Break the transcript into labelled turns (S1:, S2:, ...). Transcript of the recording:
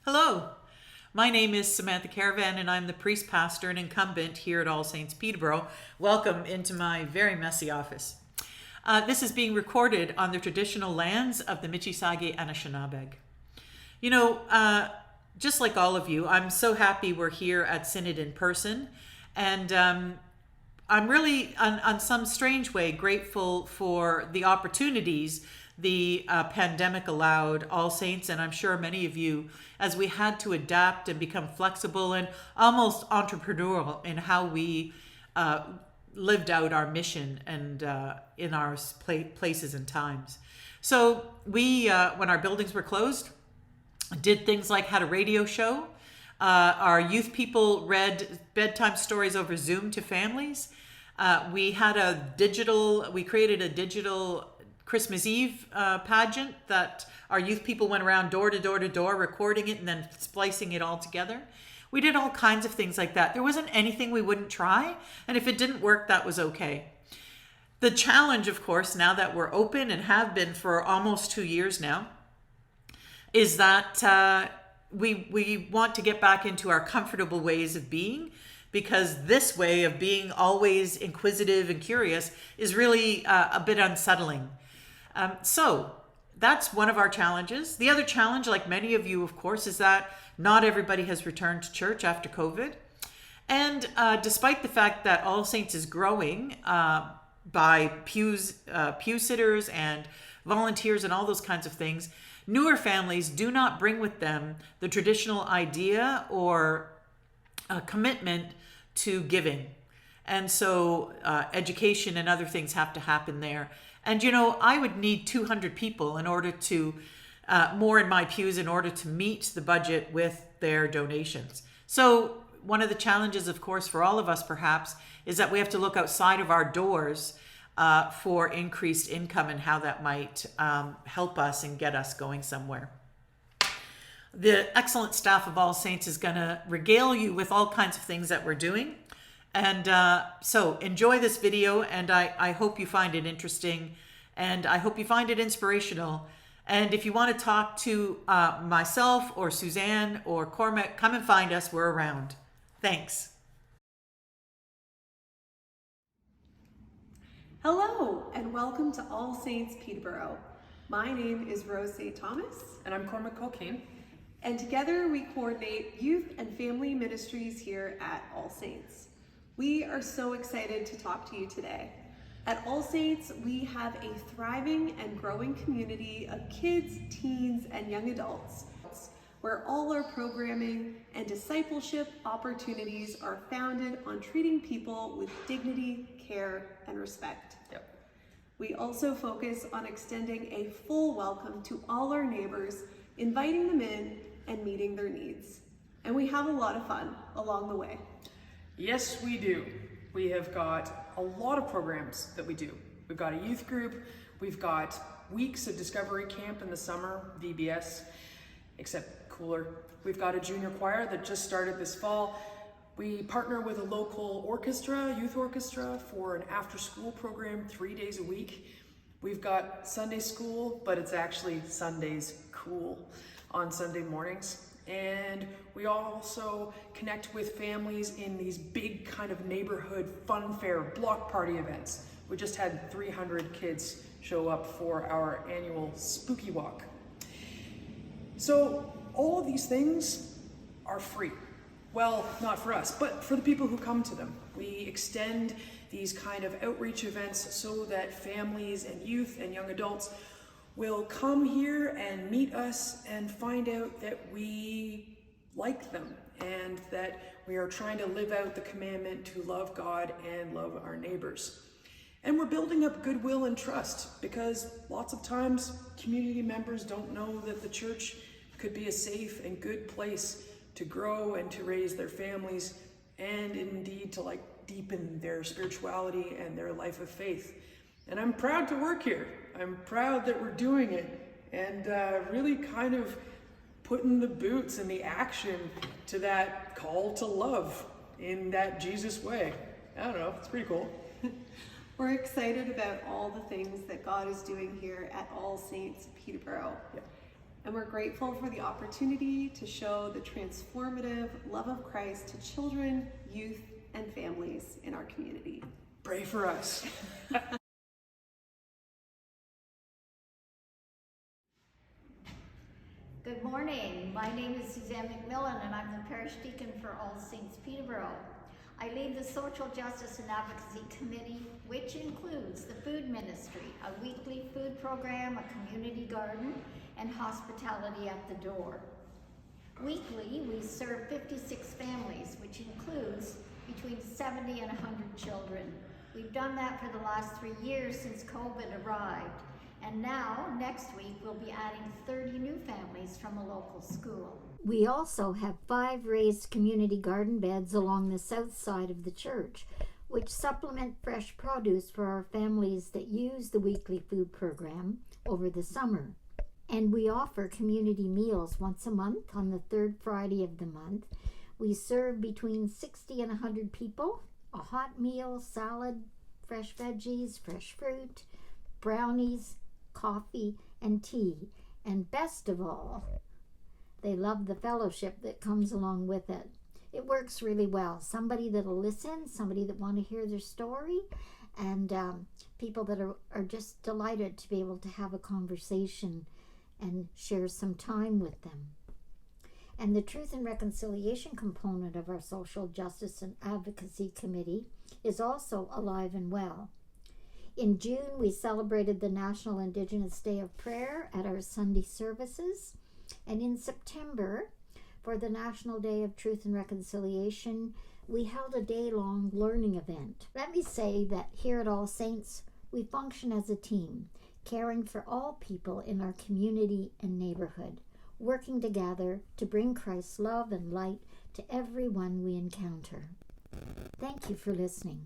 S1: Hello, my name is Samantha Caravan and I'm the priest pastor and incumbent here at All Saints Peterborough. Welcome into my very messy office. This is being recorded on the traditional lands of the Mississauga and Anishinaabe. Just like all of you, I'm so happy we're here at Synod in person, and I'm really, on some strange way, grateful for the opportunities the pandemic allowed All Saints, and I'm sure many of you, as we had to adapt and become flexible and almost entrepreneurial in how we lived out our mission and in our places and times. So we, when our buildings were closed, did things like had a radio show. Our youth people read bedtime stories over Zoom to families. We created a digital Christmas Eve pageant that our youth people went around door to door to door, recording it and then splicing it all together. We did all kinds of things like that. There wasn't anything we wouldn't try, and if it didn't work, that was okay. The challenge, of course, now that we're open and have been for almost 2 years now, is that we want to get back into our comfortable ways of being, because this way of being always inquisitive and curious is really a bit unsettling. So that's one of our challenges. The other challenge, like many of you, of course, is that not everybody has returned to church after COVID. And despite the fact that All Saints is growing by pew sitters and volunteers and all those kinds of things, newer families do not bring with them the traditional idea or commitment to giving. And so education and other things have to happen there. And I would need 200 people in order to, more in my pews, in order to meet the budget with their donations. So one of the challenges, of course, for all of us perhaps, is that we have to look outside of our doors for increased income and how that might help us and get us going somewhere. The excellent staff of All Saints is going to regale you with all kinds of things that we're doing. And so enjoy this video, and I hope you find it interesting, and I hope you find it inspirational. And if you want to talk to myself or Suzanne or Cormac, come and find us. We're around. Thanks.
S2: Hello, and welcome to All Saints Peterborough. My name is Rose St. Thomas.
S3: And I'm Cormac Colkane.
S2: And together we coordinate youth and family ministries here at All Saints. We are so excited to talk to you today. At All Saints, we have a thriving and growing community of kids, teens, and young adults, where all our programming and discipleship opportunities are founded on treating people with dignity, care, and respect.
S3: Yep.
S2: We also focus on extending a full welcome to all our neighbors, inviting them in and meeting their needs. And we have a lot of fun along the way.
S3: Yes, we do. We have got a lot of programs that we do. We've got a youth group. We've got weeks of discovery camp in the summer, VBS, except cooler. We've got a junior choir that just started this fall. We partner with a local orchestra, youth orchestra, for an after-school program 3 days a week. We've got Sunday school, but it's actually Sundays cool on Sunday mornings. And we also connect with families in these big kind of neighborhood fun fair block party events. We just had 300 kids show up for our annual Spooky Walk. So all of these things are free. Well, not for us, but for the people who come to them. We extend these kind of outreach events so that families and youth and young adults will come here and meet us and find out that we like them and that we are trying to live out the commandment to love God and love our neighbors. And we're building up goodwill and trust, because lots of times community members don't know that the church could be a safe and good place to grow and to raise their families, and indeed to deepen their spirituality and their life of faith. And I'm proud to work here. I'm proud that we're doing it, and really kind of putting the boots and the action to that call to love in that Jesus way. I don't know, it's pretty cool.
S2: We're excited about all the things that God is doing here at All Saints Peterborough.
S3: Yeah.
S2: and we're grateful for the opportunity to show the transformative love of Christ to children, youth, and families in our community.
S3: Pray for us.
S4: Good morning. My name is Suzanne McMillan and I'm the parish deacon for All Saints Peterborough. I lead the Social Justice and Advocacy Committee, which includes the food ministry, a weekly food program, a community garden, and hospitality at the door. Weekly, we serve 56 families, which includes between 70 and 100 children. We've done that for the last 3 years since COVID arrived. And now, next week, we'll be adding 30 new families from a local school. We also have 5 raised community garden beds along the south side of the church, which supplement fresh produce for our families that use the weekly food program over the summer. And we offer community meals once a month on the 3rd Friday of the month. We serve between 60 and 100 people, a hot meal, salad, fresh veggies, fresh fruit, brownies, coffee, and tea. And best of all, they love the fellowship that comes along with it. It works really well. Somebody that'll listen, somebody that want to hear their story, and people that are just delighted to be able to have a conversation and share some time with them. And the Truth and Reconciliation component of our Social Justice and Advocacy Committee is also alive and well. In June, we celebrated the National Indigenous Day of Prayer at our Sunday services. And in September, for the National Day of Truth and Reconciliation, we held a day-long learning event. Let me say that here at All Saints, we function as a team, caring for all people in our community and neighborhood, working together to bring Christ's love and light to everyone we encounter. Thank you for listening.